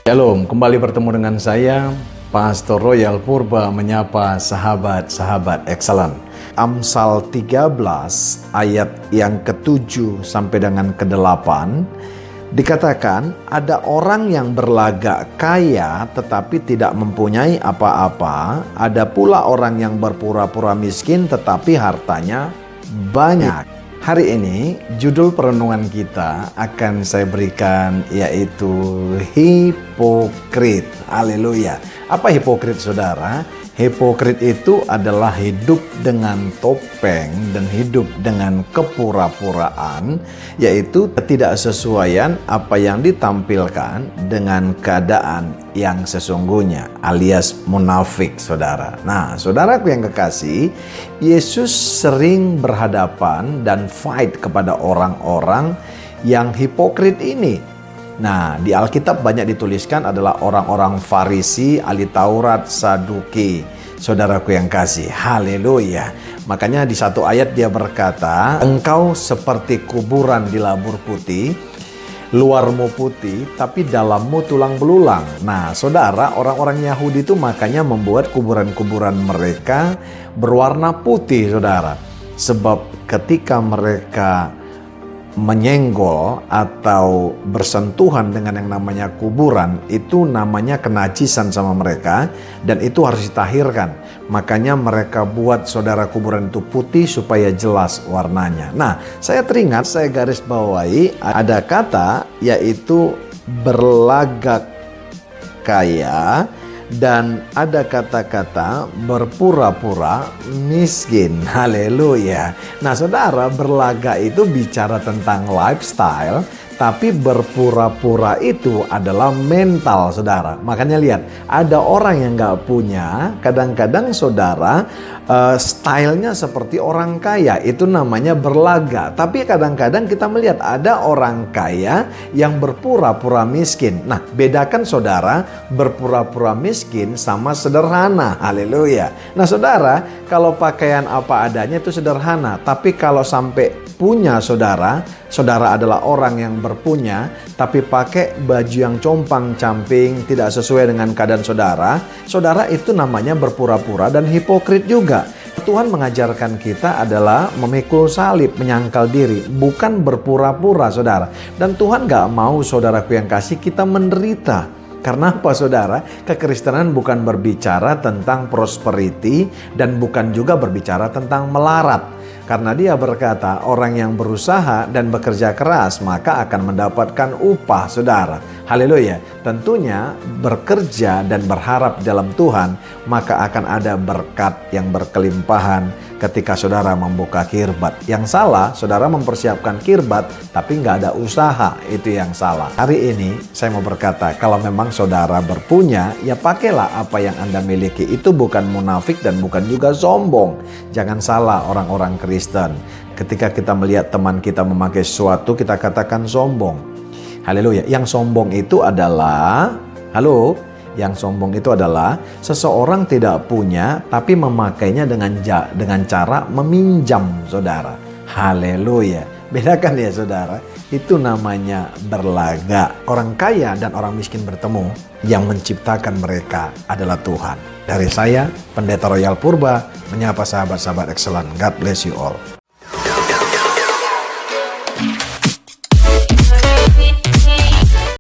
Shalom, kembali bertemu dengan saya, Pastor Royal Purba menyapa sahabat-sahabat excellent. Amsal 13 ayat yang ke-7 sampai dengan ke-8 dikatakan ada orang yang berlagak kaya tetapi tidak mempunyai apa-apa, ada pula orang yang berpura-pura miskin tetapi hartanya banyak. Hari ini judul perenungan kita akan saya berikan yaitu hipokrit. Haleluya. Apa hipokrit, saudara? Hipokrit itu adalah hidup dengan topeng dan hidup dengan kepura-puraan, yaitu ketidaksesuaian apa yang ditampilkan dengan keadaan yang sesungguhnya, alias munafik, saudara. Nah, saudaraku yang kekasih, Yesus sering berhadapan dan fight kepada orang-orang yang hipokrit ini. Nah, di Alkitab banyak dituliskan adalah orang-orang Farisi, ahli Taurat, Saduki. Saudaraku yang kasih, haleluya. Makanya di satu ayat dia berkata, engkau seperti kuburan di labur putih, luarmu putih, tapi dalammu tulang belulang. Nah, saudara, orang-orang Yahudi itu makanya membuat kuburan-kuburan mereka berwarna putih, saudara. Sebab ketika mereka menyenggol atau bersentuhan dengan yang namanya kuburan, itu namanya kenajisan sama mereka dan itu harus ditahirkan. Makanya mereka buat, saudara, kuburan itu putih supaya jelas warnanya. Nah, saya teringat, saya garis bawahi ada kata yaitu berlagak kaya dan ada kata-kata berpura-pura miskin. Haleluya. Nah, saudara, berlagak itu bicara tentang lifestyle, tapi berpura-pura itu adalah mental, saudara. Makanya lihat, ada orang yang gak punya, kadang-kadang saudara, stylenya seperti orang kaya, itu namanya berlagak. Tapi kadang-kadang kita melihat ada orang kaya yang berpura-pura miskin. Nah, bedakan, saudara, berpura-pura miskin sama sederhana. Haleluya. Nah, saudara, kalau pakaian apa adanya itu sederhana. Tapi kalau sampai punya, saudara adalah orang yang berpunya, tapi pakai baju yang compang-camping, tidak sesuai dengan keadaan saudara itu namanya berpura-pura dan hipokrit juga. Tuhan mengajarkan kita adalah memikul salib, menyangkal diri, bukan berpura-pura, saudara. Dan Tuhan gak mau, saudaraku yang kasih, kita menderita. Karena apa, saudara? Kekristenan bukan berbicara tentang prosperity dan bukan juga berbicara tentang melarat. Karena dia berkata, orang yang berusaha dan bekerja keras maka akan mendapatkan upah, saudara. Haleluya. Tentunya bekerja dan berharap dalam Tuhan, maka akan ada berkat yang berkelimpahan ketika saudara membuka kirbat. Yang salah, saudara mempersiapkan kirbat tapi nggak ada usaha, itu yang salah. Hari ini saya mau berkata, kalau memang saudara berpunya, ya pakailah apa yang Anda miliki. Itu bukan munafik dan bukan juga sombong. Jangan salah orang-orang Kristen. Ketika kita melihat teman kita memakai sesuatu, kita katakan sombong. Haleluya. Yang sombong itu adalah, yang sombong itu adalah seseorang tidak punya tapi memakainya dengan cara meminjam, saudara. Haleluya. Bedakan ya, saudara. Itu namanya berlagak. Orang kaya dan orang miskin bertemu, yang menciptakan mereka adalah Tuhan. Dari saya, Pendeta Royal Purba, menyapa sahabat-sahabat excellent. God bless you all.